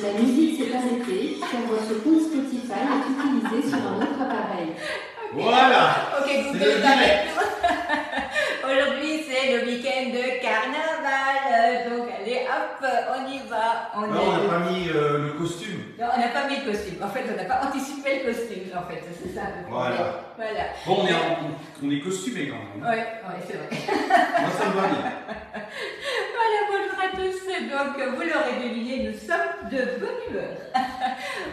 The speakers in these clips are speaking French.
La musique s'est arrêtée car votre compte Spotify est utilisé sur un autre appareil. Voilà. Ok, Google va avec nous. Aujourd'hui, c'est le week-end de carnaval. Donc, allez, hop, on y va. On n'a pas mis le costume. Non, on n'a pas mis le costume. En fait, on n'a pas anticipé le costume. En fait, c'est ça. Voilà. Bon, on est costumés quand même. Oui, c'est vrai. Moi, ça me va bien. Voilà, bonjour à tous. Donc, vous l'aurez deviné, nous sommes de bonne humeur.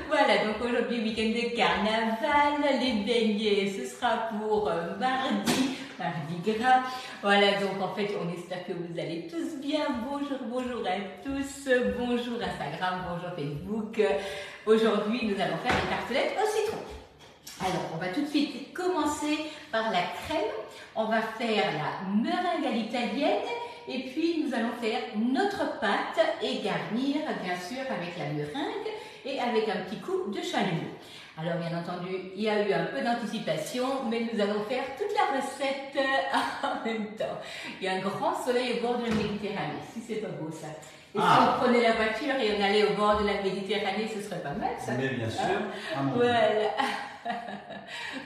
Voilà, donc aujourd'hui, week-end de carnaval. Les beignets, ce sera pour mardi gras. Voilà, donc en fait, on espère que vous allez tous bien. Bonjour à tous. Bonjour Instagram, bonjour Facebook. Aujourd'hui, nous allons faire des tartelettes au citron. Alors, on va tout de suite commencer par la crème. On va faire la meringue à l'italienne. Et puis, nous allons faire notre pâte et garnir, bien sûr, avec la meringue et avec un petit coup de chalumeau. Alors, bien entendu, il y a eu un peu d'anticipation, mais nous allons faire toute la recette en même temps. Il y a un grand soleil au bord de la Méditerranée, si c'est pas beau ça. Et si on prenait la voiture et on allait au bord de la Méditerranée, ce serait pas mal ça. Mais bien sûr. Voilà.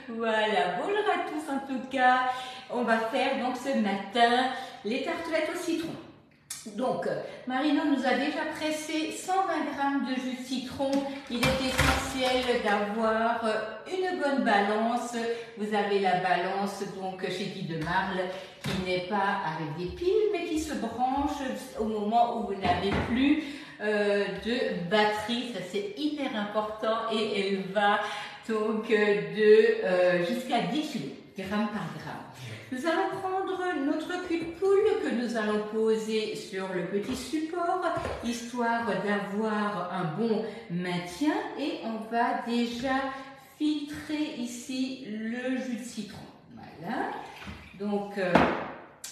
Voilà, bonjour à tous en tout cas. On va faire donc ce matin les tartelettes au citron. Donc, Marino nous a déjà pressé 120 g de jus de citron. Il est essentiel d'avoir une bonne balance. Vous avez la balance donc chez Guy de Marle qui n'est pas avec des piles mais qui se branche au moment où vous n'avez plus de batterie. Ça c'est hyper important et elle va donc jusqu'à 10 kg par gramme. Nous allons prendre notre cul de poule que nous allons poser sur le petit support, histoire d'avoir un bon maintien. Et on va déjà filtrer ici le jus de citron. Voilà. Donc,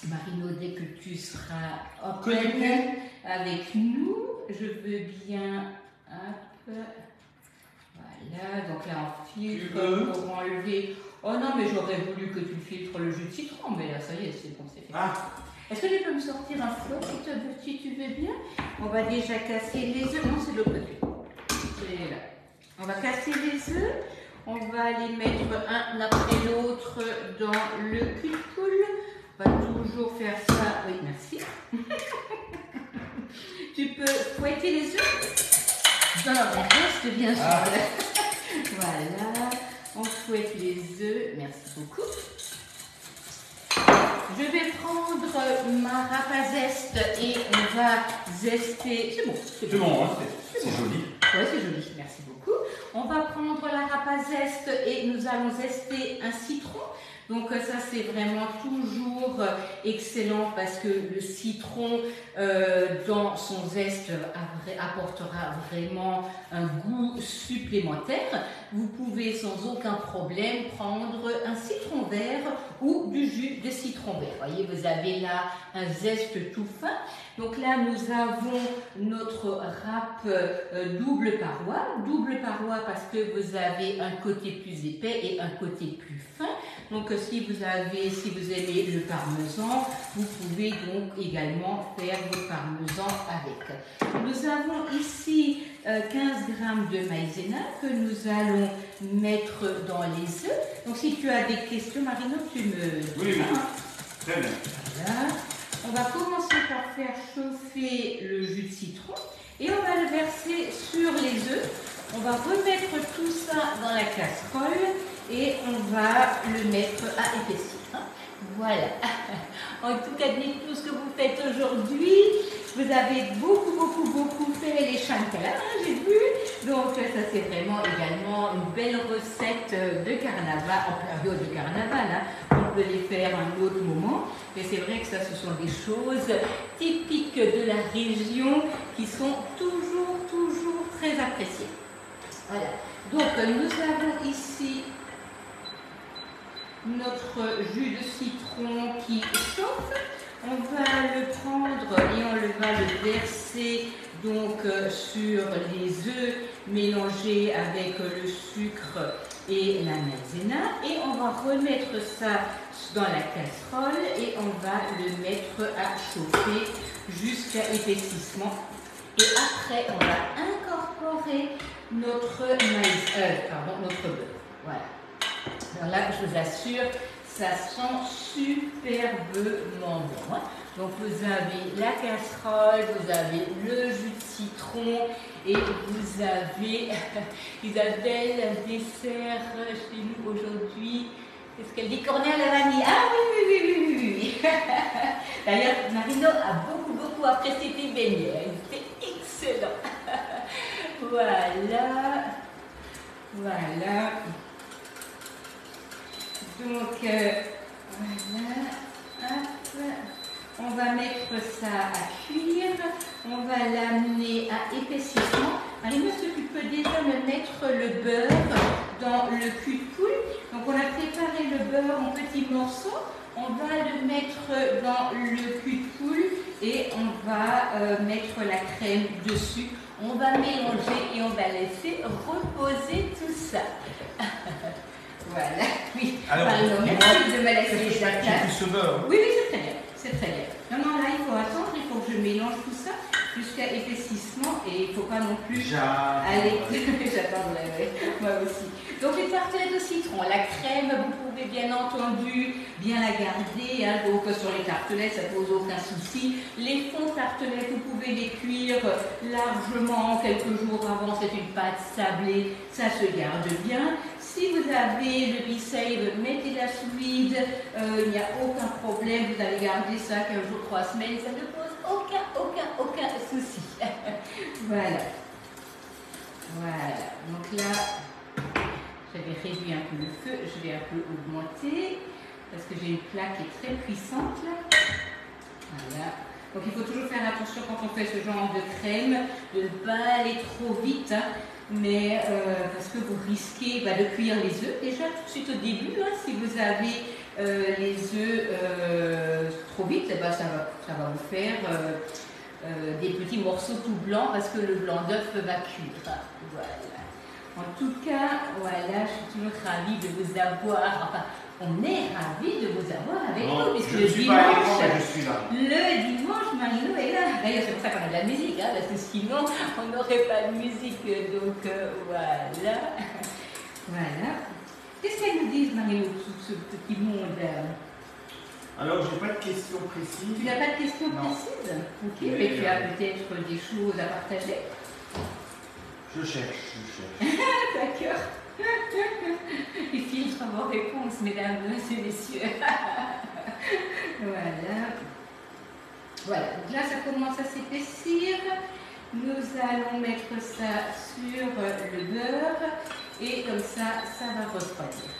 Marino, dès que tu seras en pleine avec nous, je veux bien... Hop. Voilà, donc là on filtre pour enlever... Oh non, mais j'aurais voulu que tu filtres le jus de citron, mais là ça y est, c'est bon, c'est fait. Est-ce que tu peux me sortir un flot si tu veux bien? On va déjà casser les œufs. Non, c'est de l'autre côté. C'est là. On va casser les œufs. On va les mettre un après l'autre dans le cul de poule. On va toujours faire ça. Oui, merci. Tu peux fouetter les œufs dans le reste, bien sûr. Voilà. On fouette les œufs. Merci beaucoup. Je vais prendre ma râpe à zeste et on va zester. C'est bon. C'est bon, hein, c'est joli. Oui, c'est joli. Merci beaucoup. On va prendre la râpe à zeste et nous allons zester un citron. Donc ça c'est vraiment toujours excellent parce que le citron dans son zeste apportera vraiment un goût supplémentaire. Vous pouvez sans aucun problème prendre un citron vert ou du jus de citron vert. Voyez, vous avez là un zeste tout fin. Donc là nous avons notre râpe double paroi parce que vous avez un côté plus épais et un côté plus fin. Donc si vous aimez le parmesan, vous pouvez donc également faire votre parmesan avec. Nous avons ici 15 g de maïzena que nous allons mettre dans les œufs. Donc si tu as des questions, Marino, tu me dis. Oui, très bien. Voilà. On va commencer par faire chauffer le jus de citron et on va le verser sur les œufs. On va remettre tout ça dans la casserole et on va le mettre à épaissir. Voilà. En tout cas, dites-nous ce que vous faites aujourd'hui. Vous avez beaucoup fait les chancala, j'ai vu. Donc ça c'est vraiment également une belle recette de carnaval, en période de carnaval. On peut les faire à un autre moment. Mais c'est vrai que ça, ce sont des choses typiques de la région qui sont toujours très appréciées. Voilà. Donc nous avons ici notre jus de citron qui chauffe. On va le prendre et on va le verser donc sur les œufs mélangés avec le sucre et la maïzena. Et on va remettre ça dans la casserole et on va le mettre à chauffer jusqu'à épaississement. Et après, on va incorporer notre notre beurre. Voilà. Alors là, je vous assure, ça sent superbement bon. Hein. Donc vous avez la casserole, vous avez le jus de citron et vous avez Isabelle, un dessert chez nous aujourd'hui. Qu'est-ce qu'elle dit? Cornet à la vanille. Ah oui. D'ailleurs, Marino a beaucoup apprécié tes beignets. C'est excellent. Voilà. Donc, voilà. Hop. On va mettre ça à cuire. On va l'amener à épaississement. Marino, est-ce que tu peux déjà me mettre le beurre dans le cul de poule? Donc, on a préparé le beurre en petits morceaux. On va le mettre dans le cul de poule et on va mettre la crème dessus. On va mélanger et on va laisser reposer tout ça. Voilà, oui. Alors, merci de me laisser la place. Ce beurre. Oui, c'est très bien. Non, là, il faut attendre, il faut que je mélange tout ça jusqu'à épaississement et il ne faut pas non plus aller. J'attendrai, moi aussi. Donc, les tartelettes au citron, la crème, vous pouvez bien entendu bien la garder. Hein, donc, sur les tartelettes, ça ne pose aucun souci. Les fonds tartelettes, vous pouvez les cuire largement quelques jours avant. C'est une pâte sablée, ça se garde bien. Si vous avez le Be-Save, mettez-la sous vide, il n'y a aucun problème, vous allez garder ça 15 jours, 3 semaines, ça ne pose aucun souci. Voilà. Donc là, j'avais réduit un peu le feu, je vais un peu augmenter, parce que j'ai une plaque qui est très puissante là. Voilà. Donc il faut toujours faire attention quand on fait ce genre de crème, de ne pas aller trop vite. Hein. Mais parce que vous risquez de cuire les œufs déjà tout de suite au début. Hein, si vous avez les œufs trop vite, ça va vous faire des petits morceaux tout blancs parce que le blanc d'œuf va cuire. Voilà. En tout cas, voilà, je suis toujours ravie de vous avoir. Enfin, on est ravis de vous avoir avec nous puisque le dimanche, Marino est là. D'ailleurs, c'est pour ça qu'on a de la musique, hein, parce que sinon, on n'aurait pas de musique. Donc, voilà. Qu'est-ce qu'elles nous disent, Marino, tout ce petit monde? Alors, je n'ai pas de questions précises. Tu n'as pas de questions précises? Ok, mais tu as peut-être des choses à partager. Je cherche. D'accord. Il filtre vos réponses, mesdames et messieurs. Voilà. Donc là, ça commence à s'épaissir. Nous allons mettre ça sur le beurre et comme ça va refroidir.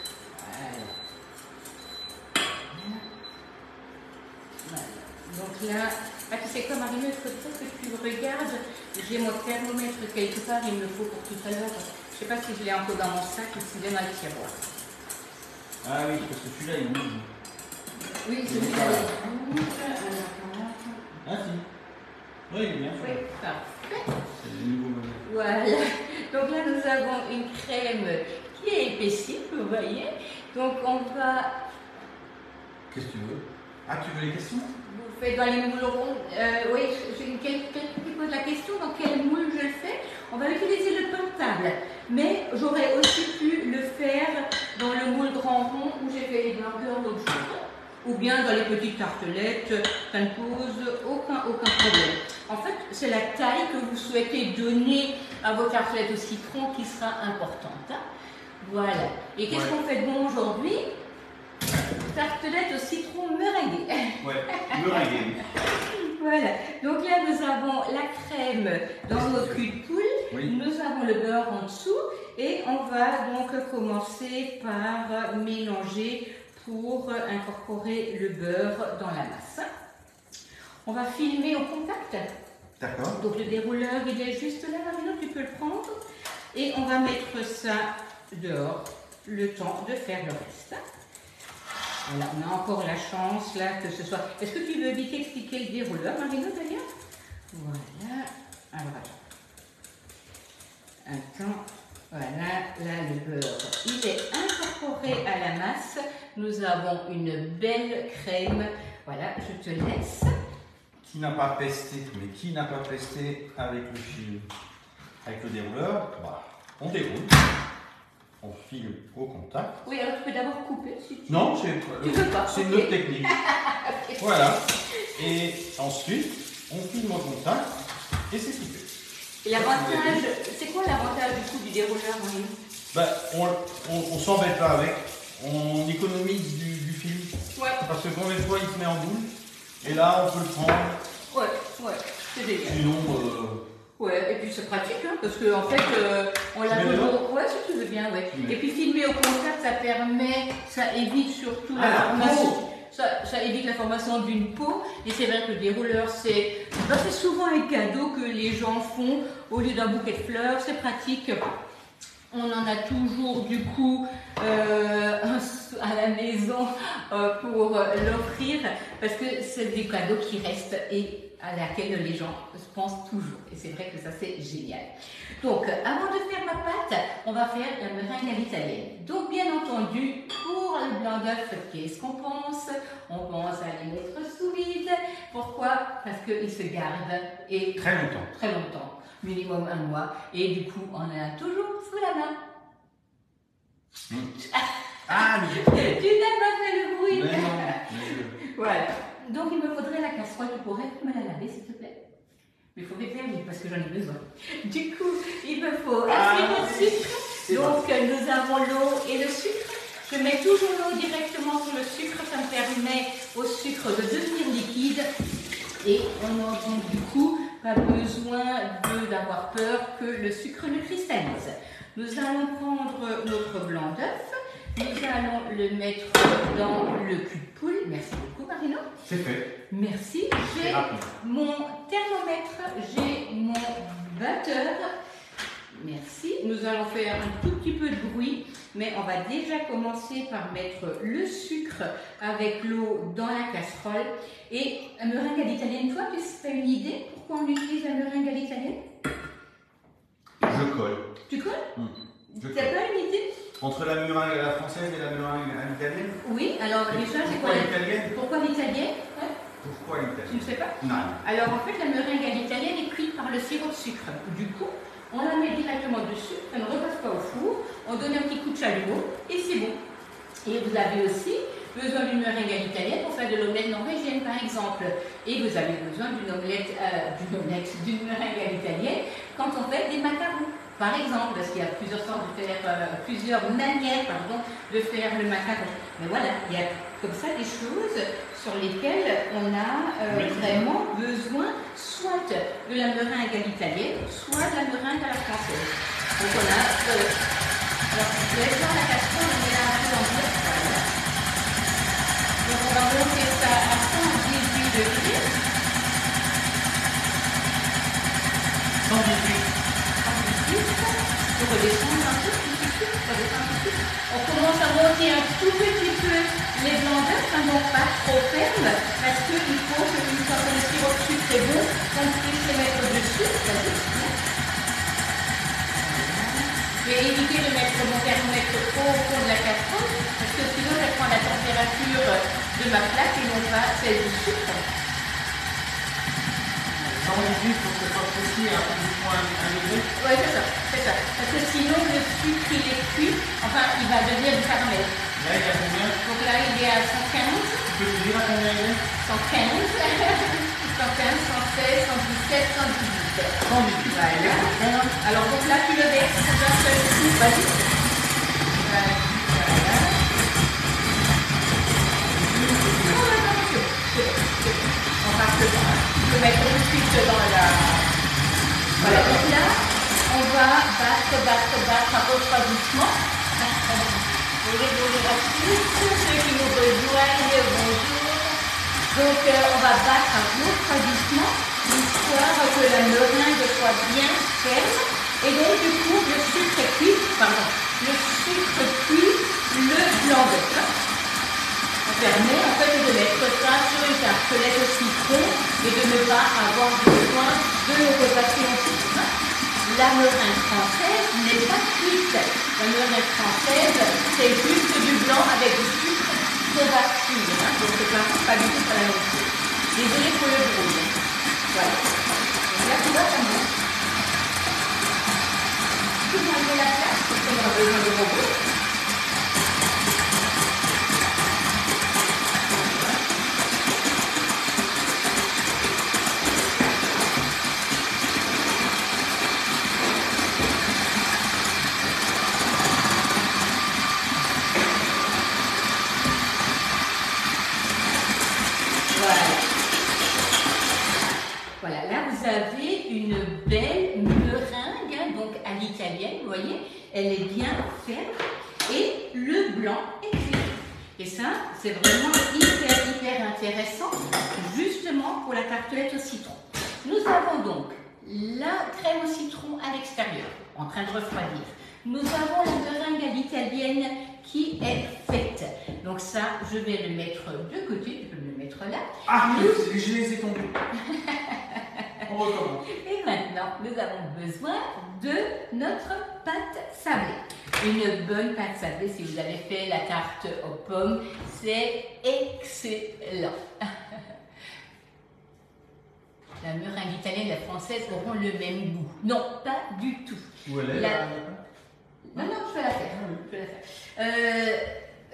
Voilà. Donc là, tu sais quoi, Marino, il faut que tu regardes. J'ai mon thermomètre quelque part, il me le faut pour tout à l'heure. Je ne sais pas si je l'ai encore dans mon sac ou si il est dans le tiroir. Ah oui, parce que celui-là, il est rouge. Oui, celui-là, il est rouge. Ah si. Oui, il est bien fait. Oui, parfait. C'est le nouveau modèle. Voilà. Donc là, nous avons une crème qui est épaissie, vous voyez. Donc on va... Qu'est-ce que tu veux? Ah, tu veux les questions? Vous faites dans les moules ronds. Oui, j'ai quelqu'un qui pose la question, dans quel moule je le fais. On va utiliser le pain de table. Mais j'aurais aussi pu le faire dans le moule grand rond où j'ai fait les burgers l'autre jour. Ou bien dans les petites tartelettes, ça ne pose aucun problème. En fait, c'est la taille que vous souhaitez donner à vos tartelettes au citron qui sera importante. Hein. Voilà. Et qu'est-ce qu'on fait de bon aujourd'hui? Tartelettes au citron meringuée. Ouais, meringuée. Voilà. Donc là, nous avons la crème dans notre cul de poule. Oui. Nous avons le beurre en dessous. Et on va donc commencer par mélanger pour incorporer le beurre dans la masse. On va filmer au contact. D'accord. Donc le dérouleur, il est juste là, Marino, tu peux le prendre. Et on va mettre ça dehors, le temps de faire le reste. Voilà, on a encore la chance là que ce soit. Est-ce que tu veux vite expliquer le dérouleur, Marino, d'ailleurs? Voilà. Alors, attends. Voilà, là le beurre, il est incorporé à la masse. Nous avons une belle crème. Voilà, je te laisse. Qui n'a pas pesté, mais qui n'a pas pesté avec le fil, avec le dérouleur? Bah, on déroule, on file au contact. Oui, alors tu peux d'abord couper si tu Non, tu veux pas. c'est une Ok. autre technique. Voilà. Et ensuite, on filme au contact et c'est coupé. Et l'avantage, c'est quoi l'avantage du coup du dérouleur, Marino? Bah, on s'embête pas avec, on économise du film. Ouais. Parce que quand des fois il se met en boule, et là on peut le prendre. Ouais, c'est génial. Sinon, Ouais, et puis c'est pratique, hein, parce qu'en fait, on l'a Tu mets toujours. Ouais, si tu veux bien, ouais. Tu mets. Et puis filmer au contact, ça évite surtout la formation. Ça évite la formation d'une peau. Et c'est vrai que le dérouleur, c'est souvent un cadeau que les gens font au lieu d'un bouquet de fleurs. C'est pratique. On en a toujours du coup à la maison pour l'offrir parce que c'est des cadeaux qui restent et à laquelle les gens pensent toujours. Et c'est vrai que ça c'est génial. Donc avant de faire ma pâte, on va faire la meringue à l'italienne. Donc bien entendu, pour le blanc d'œuf, qu'est-ce qu'on pense? On pense à les mettre sous vide. Pourquoi? Parce qu'ils se gardent et très longtemps. Très longtemps. Minimum 1 mois, et du coup on en a toujours sous la main. Ah, mais Tu n'as pas fait le bruit. mais non. Voilà. Donc il me faudrait la casserole, tu pourrais me la laver s'il te plaît? Mais il faut faire vite parce que j'en ai besoin. Du coup, il me faut un sirop de sucre. Donc nous avons l'eau et le sucre. Je mets toujours l'eau directement sur le sucre, ça me permet au sucre de devenir liquide. Et on n'a donc du coup pas besoin d'avoir peur que le sucre ne cristallise. Nous allons prendre notre blanc d'œuf, nous allons le mettre dans le cul de poule. Merci beaucoup Marino. C'est fait. Merci. J'ai rapide. mon thermomètre, j'ai mon batteur. Merci. Nous allons faire un tout petit peu de bruit, mais on va déjà commencer par mettre le sucre avec l'eau dans la casserole. Et la meringue à l'italienne, toi, tu as une idée pourquoi on utilise la meringue à l'italienne? Je colle. Tu colles? Je Tu colle. n'as pas une idée? Entre la meringue à la française et la meringue à l'italienne? Oui, alors déjà, c'est quoi Pourquoi l'italienne? Pourquoi l'italienne? Ouais. Pourquoi Tu l'italienne? ne sais pas? Non. Alors en fait, la meringue à l'italienne est cuite par le sirop de sucre. Du coup, on la met directement dessus, ça ne repasse pas au four, on donne un petit coup de chalumeau et c'est bon. Et vous avez aussi besoin d'une meringue à l'italienne pour faire de l'omelette norvégienne par exemple. Et vous avez besoin d'une d'une meringue à l'italienne quand on fait des macarons. Par exemple, parce qu'il y a plusieurs manières de faire le macaron. Mais voilà, il y a comme ça des choses sur lesquelles on a vraiment besoin soit de la meringue à l'italienne, soit de la meringue à la française. Donc on a, alors vous allez voir la casserole, on est là un peu en bleu, voilà. Donc on va monter ça à 118 degrés. 118. On redescend un tout petit peu, on commence à monter un tout petit peu les blancs d'œufs, donc pas trop ferme, parce qu'il faut qu'une fois que le sirop de sucre est bon, on puisse les mettre dessus. Je vais éviter de mettre mon thermomètre trop au fond de la casserole, parce que sinon je prends la température de ma plaque et non pas celle du sucre. 118 pour que ce soit précis à plus ou moins 1 degré. Oui, c'est ça, c'est ça. Parce que sinon le sucre il est cuit, enfin il va devenir du caramel. Là, il y a combien? Donc là il est à 115. Tu peux me dire à combien il est? 115, 116, 117, 118. 118. Voilà. Alors donc là tu le verses d'un seul coup, vas-y. Voilà. On part le temps. Tu peux mettre tout de suite dans la... Voilà, donc là, on va battre à refroidissement. Bonjour à tous, ceux qui nous rejoignent, bonjour. Donc on va battre à refroidissement, histoire que la meringue soit bien ferme. Et donc du coup, le sucre cuit le blanc d'œuf. On permet en fait de mettre ça sur une tartelette au citron et de ne pas avoir besoin de le repasser en citron. La meringue française n'est pas cuite. La meringue française, c'est juste du blanc avec du sucre qu'on va cuire. Donc c'est pas du tout la même chose. Désolée pour le bruit. Voilà. Donc là, tu vois, ça monte. Tu vas enlever la place parce qu'on aura besoin de robot. Voilà, là vous avez une belle meringue, hein, donc à l'italienne, vous voyez, elle est bien ferme et le blanc est cuit. Et ça, c'est vraiment hyper intéressant, justement pour la tartelette au citron. Nous avons donc la crème au citron à l'extérieur, en train de refroidir. Nous avons la meringue à l'italienne qui est faite. Donc ça, je vais le mettre de côté, tu peux me le mettre là. Ah, je les ai tombés. On recommence. Et maintenant, nous avons besoin de notre pâte sablée. Une bonne pâte sablée, si vous avez fait la tarte aux pommes, c'est excellent. La meringue italienne et la française auront le même goût. Non, pas du tout. Où elle est Non, je vais la faire.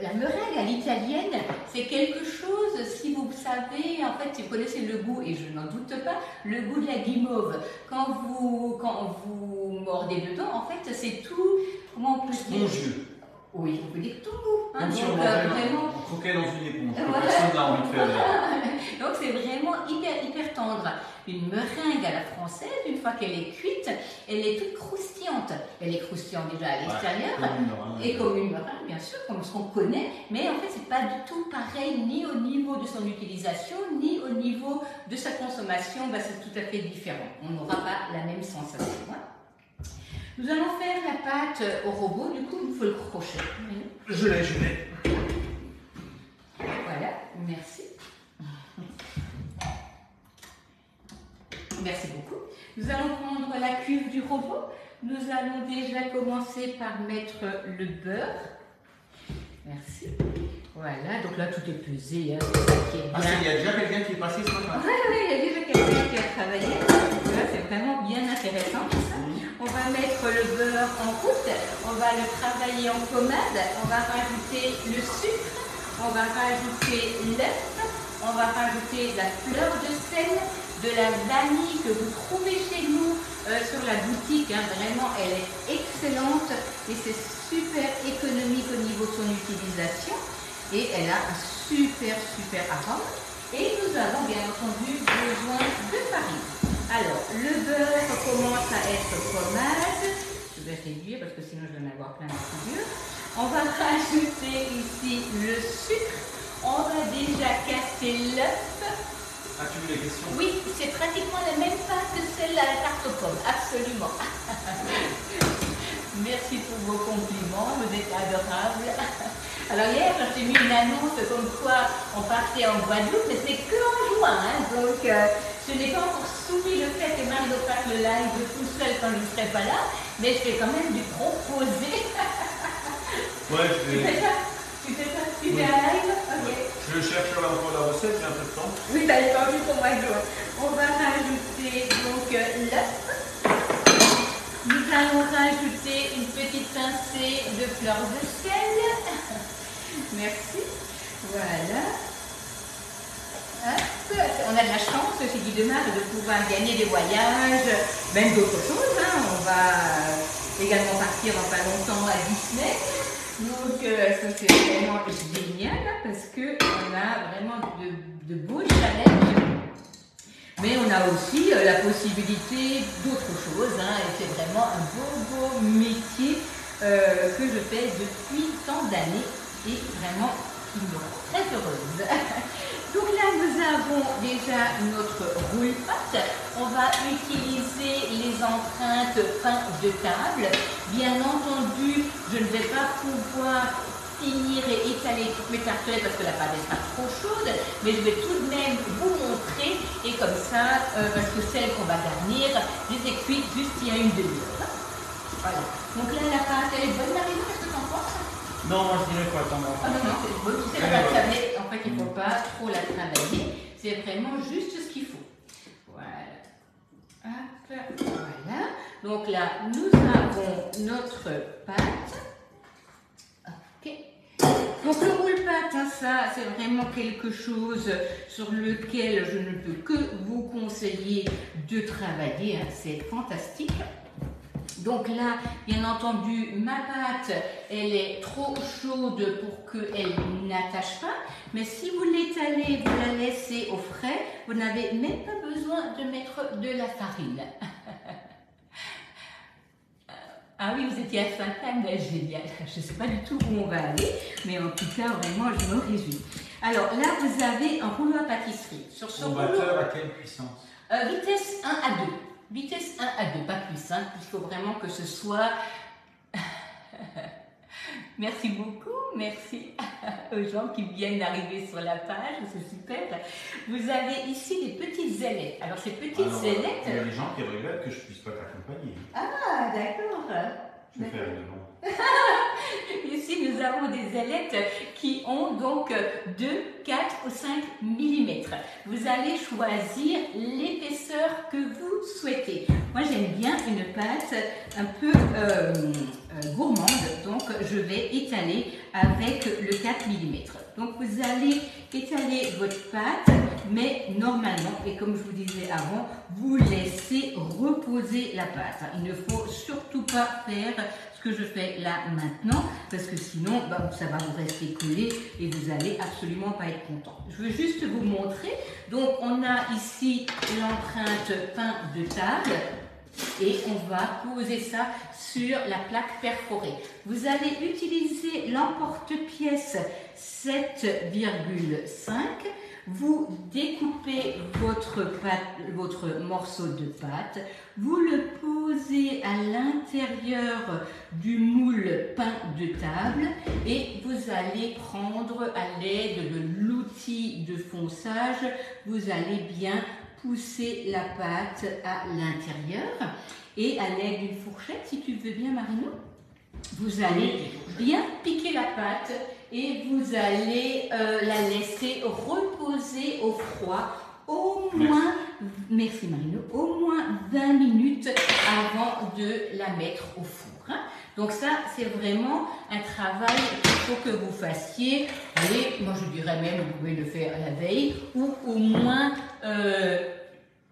La meringue à l'italienne, c'est quelque chose, si vous savez, en fait, si vous connaissez le goût, et je n'en doute pas, le goût de la guimauve. Quand vous mordez dedans, en fait, c'est tout, comment on peut dire? Spongieux. Oui, on peut dire tout goût. Hein, Comme si on vraiment... croquait dans une éponge. Voilà. Personne n'a envie de faire Donc c'est vraiment hyper tendre. Une meringue à la française, une fois qu'elle est cuite, elle est toute croustillante. Elle est croustillante déjà à l'extérieur, et comme une meringue, bien sûr, comme ce qu'on connaît, mais en fait c'est pas du tout pareil, ni au niveau de son utilisation, ni au niveau de sa consommation, bah, c'est tout à fait différent. On n'aura pas la même sensation. Hein. Nous allons faire la pâte au robot, du coup il faut le crochet. Je l'ai. Voilà, merci. Merci beaucoup. Nous allons prendre la cuve du robot. Nous allons déjà commencer par mettre le beurre. Merci. Voilà, donc là tout est pesé, hein, c'est ça qui est bien. Ah, il y a déjà quelqu'un qui est passé ce matin. Oui, il y a déjà quelqu'un qui a travaillé. Là, c'est vraiment bien intéressant tout ça. On va mettre le beurre en route, on va le travailler en pommade, on va rajouter le sucre, on va rajouter l'œuf, on va rajouter la fleur de sel, de la vanille que vous trouvez chez nous sur la boutique. Hein. Vraiment, elle est excellente et c'est super économique au niveau de son utilisation. Et elle a un super arôme. Et nous avons bien entendu besoin de farine. Alors, le beurre commence à être pommade. Je vais réduire parce que sinon je vais en avoir plein la figure. On va rajouter ici le sucre. On va déjà casser l'œuf. As-tu vu les questions? Oui, c'est pratiquement la même pâte que celle à la tarte aux pommes. Absolument. Merci pour vos compliments, vous êtes adorables. Alors hier, j'ai mis une annonce comme quoi on partait en Guadeloupe, mais c'est que en juin. Hein, donc, je n'ai pas encore soumis le fait que Marie fasse le live tout seul quand je ne serai pas là, mais je vais quand même lui proposer. Ouais, je vais... Tu fais ça? Tu fais un live? Ok. Ouais. Je cherche encore la recette, j'ai un peu de temps. Oui, t'as pas envie pour moi, Joe. On va rajouter donc l'œuf. Nous allons rajouter une petite pincée de fleur de sel. Merci. Voilà. Hop. On a de la chance, chez Guy Demar, de pouvoir gagner des voyages, même d'autres choses. Hein. On va également partir dans pas longtemps à Disney. Donc ça c'est vraiment génial hein, parce qu'on a vraiment de beaux challenges. Mais on a aussi la possibilité d'autres choses. Hein, et c'est vraiment un beau métier que je fais depuis tant d'années et vraiment qui me rend très heureuse. Donc là, nous avons déjà notre roule-pâte. On va utiliser les empreintes pain de table. Bien entendu, je ne vais pas pouvoir finir et étaler toutes mes tartelettes parce que la pâte n'est pas trop chaude, mais je vais tout de même vous montrer et comme ça, parce que celles qu'on va garnir, je les ai cuites juste il y a une demi-heure. Voilà. Donc là, la pâte, elle est bonne, Marino, qu'est-ce que tu en penses? Non, moi je dirais pas, attends. Ah non, non, c'est bon, tu sais, la pâte sablée, en fait, il ne faut pas trop la travailler, c'est vraiment juste ce qu'il faut. Voilà. Hop, voilà. Donc là, nous avons notre pâte. Ok. Donc le roule-pâte, hein, ça, c'est vraiment quelque chose sur lequel je ne peux que vous conseiller de travailler. Hein, c'est fantastique. Donc là, bien entendu, ma pâte, elle est trop chaude pour qu'elle n'attache pas. Mais si vous l'étalez, vous la laissez au frais, vous n'avez même pas besoin de mettre de la farine. Ah oui, vous étiez à Sainte-Anne, génial. Je ne sais pas du tout où on va aller, mais en tout cas, vraiment, je me réjouis. Alors là, vous avez un rouleau à pâtisserie. Sur ce rouleau, batteur à quelle puissance? vitesse 1 à 2. Vitesse 1 à 2, pas plus. Hein. Il faut vraiment que ce soit... Merci beaucoup, merci aux gens qui viennent d'arriver sur la page, c'est super. Vous avez ici des petites ailettes. Alors ces petites ailettes... Il y a des gens qui regrettent que je ne puisse pas t'accompagner. Ah, d'accord. Je vais faire une demande. Ici, nous avons des ailettes qui ont donc 2, 4 ou 5 mm. Vous allez choisir l'épaisseur que vous souhaitez. Moi, j'aime bien une pâte un peu gourmande, donc je vais étaler avec le 4 mm. Donc, vous allez étaler votre pâte, mais normalement, et comme je vous disais avant, vous laissez reposer la pâte. Il ne faut surtout pas faire ce que je fais là maintenant, parce que sinon, ça va vous rester collé et vous n'allez absolument pas être content. Je veux juste vous montrer. Donc, on a ici l'empreinte pain de table. Et on va poser ça sur la plaque perforée. Vous allez utiliser l'emporte-pièce 7,5. Vous découpez votre morceau de pâte, vous le posez à l'intérieur du moule pain de table et vous allez prendre à l'aide de l'outil de fonçage, vous allez bien pousser la pâte à l'intérieur et à l'aide d'une fourchette, si tu veux bien Marino, vous allez bien piquer la pâte et vous allez la laisser reposer au froid au moins, merci Marino, au moins 20 minutes avant de la mettre au four. Hein. Donc ça, c'est vraiment un travail qu'il faut que vous fassiez. Allez, moi je dirais même, vous pouvez le faire la veille ou au moins 1 à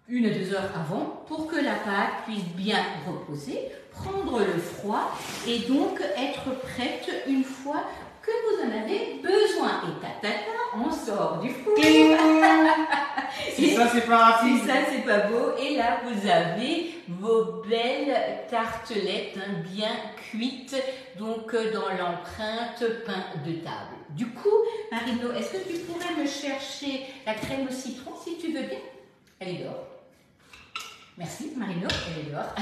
2 heures avant pour que la pâte puisse bien reposer, prendre le froid et donc être prête une fois que vous en avez besoin. Et tatata, on sort du four. Si ça, c'est pas rapide. Si ça, c'est pas beau. Et là, vous avez vos belles tartelettes hein, bien cuites, donc dans l'empreinte pain de table. Du coup, Marino, est-ce que tu pourrais me chercher la crème au citron, si tu veux bien? Elle est dehors. Merci, Marino, elle est dehors.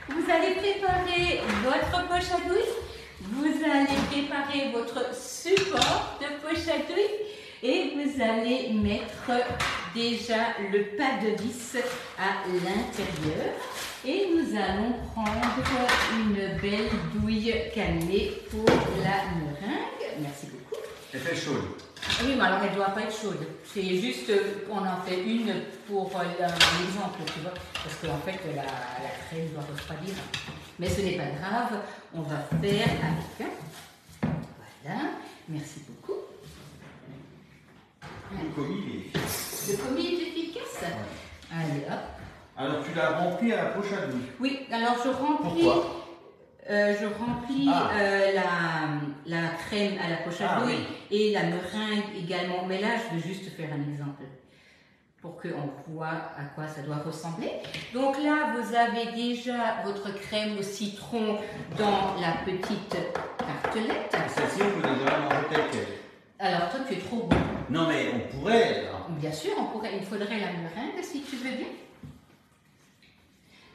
Vous allez préparer votre poche à douille. Vous allez préparer votre support de poche à douille et vous allez mettre déjà le pas de vis à l'intérieur. Et nous allons prendre une belle douille cannelée pour la meringue. Merci beaucoup. Elle fait chaude. Oui, mais alors elle ne doit pas être chaude. C'est juste qu'on en fait une pour l'exemple, tu vois. Parce qu'en fait, la crème doit refroidir. Mais ce n'est pas grave, on va faire avec. Voilà, merci beaucoup. Le commis est efficace. Le commis est efficace. Ouais. Allez, hop. Alors, tu l'as rempli à la poche à douille. Oui, alors je remplis. Pourquoi? Je remplis la crème à la poche à douille et la meringue également. Mais là, je veux juste faire un exemple pour qu'on voit à quoi ça doit ressembler. Donc là, vous avez déjà votre crème au citron dans la petite tartelette. Celle-ci, on peut déjà la manger telle quelle. Alors toi, tu es trop bon. Non, mais on pourrait. Là. Bien sûr, on pourrait. Il faudrait la meringue si tu veux bien.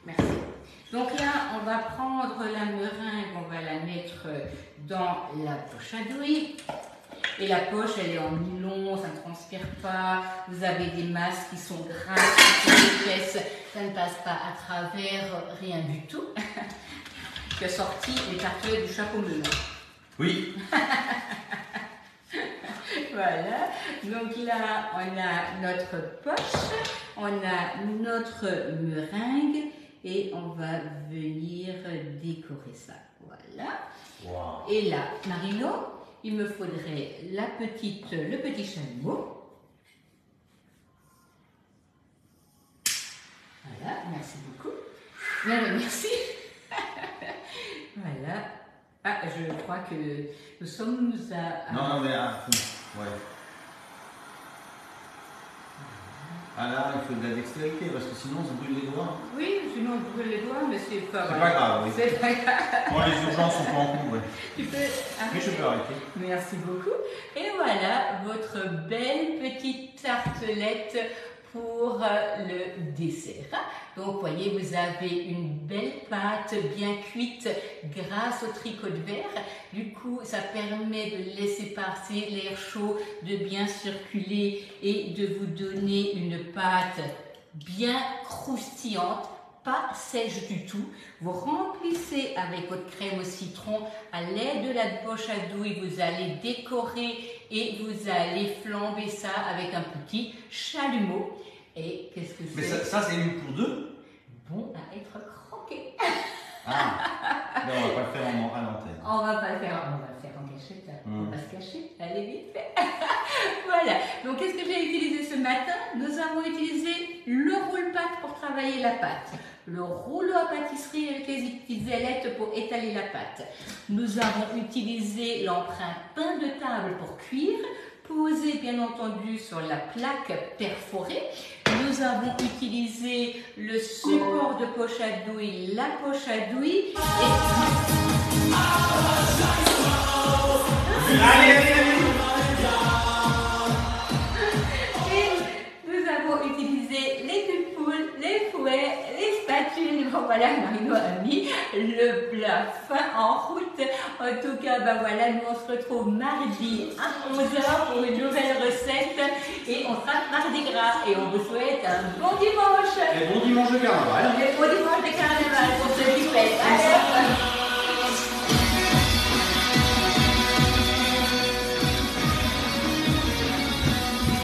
Merci. Donc là, on va prendre la meringue, on va la mettre dans la poche à douille. Et la poche, elle est en nylon, ça ne transpire pas. Vous avez des masses qui sont grasses, qui sont épaisses, ça ne passe pas à travers, rien du tout. Tu as sorti les tartelettes du chapeau melon. Oui. Voilà, donc là on a notre poche, on a notre meringue et on va venir décorer ça. Voilà. Wow. Et là, Marino, il me faudrait le petit chalumeau. Voilà, merci beaucoup. Merci. Voilà. Ah, je crois que nous sommes à... Non, mais à fond. Ouais. Ah là, il faut de la dextérité parce que sinon on se brûle les doigts. Oui, sinon on brûle les doigts, mais c'est pas grave. C'est pas grave, oui. C'est pas grave. Moi, les urgences sont pas en cours, ouais. Tu peux Mais je peux arrêter. Merci beaucoup. Et voilà votre belle petite tartelette pour le dessert. Donc, voyez, vous avez une belle pâte bien cuite grâce au tricot de verre. Du coup, ça permet de laisser passer l'air chaud, de bien circuler et de vous donner une pâte bien croustillante, pas sèche du tout. Vous remplissez avec votre crème au citron à l'aide de la poche à douille. Vous allez décorer et vous allez flamber ça avec un petit chalumeau. Et qu'est-ce que c'est? Mais ça c'est une pour deux? Bon à être croqué. Ah, non, on va pas le faire à l'antenne. On va pas le faire, on va le faire en cachette. On va se cacher, allez vite fait. Voilà, donc qu'est-ce que j'ai utilisé ce matin? Nous avons utilisé le roule-pâte pour travailler la pâte, le rouleau à pâtisserie avec les petites ailettes pour étaler la pâte. Nous avons utilisé l'empreinte pain de table pour cuire, posé bien entendu sur la plaque perforée. Nous avons utilisé le support de poche à douille, la poche à douille et nous avons utilisé les culs-poules, les fouets, les spatules. Bon, voilà, Marino a mis le plat fin en route. En tout cas, ben voilà, nous on se retrouve mardi à 11h pour une nouvelle recette et on sera mardi gras et on vous souhaite un bon dimanche. Et bon dimanche de carnaval. Et bon dimanche de carnaval.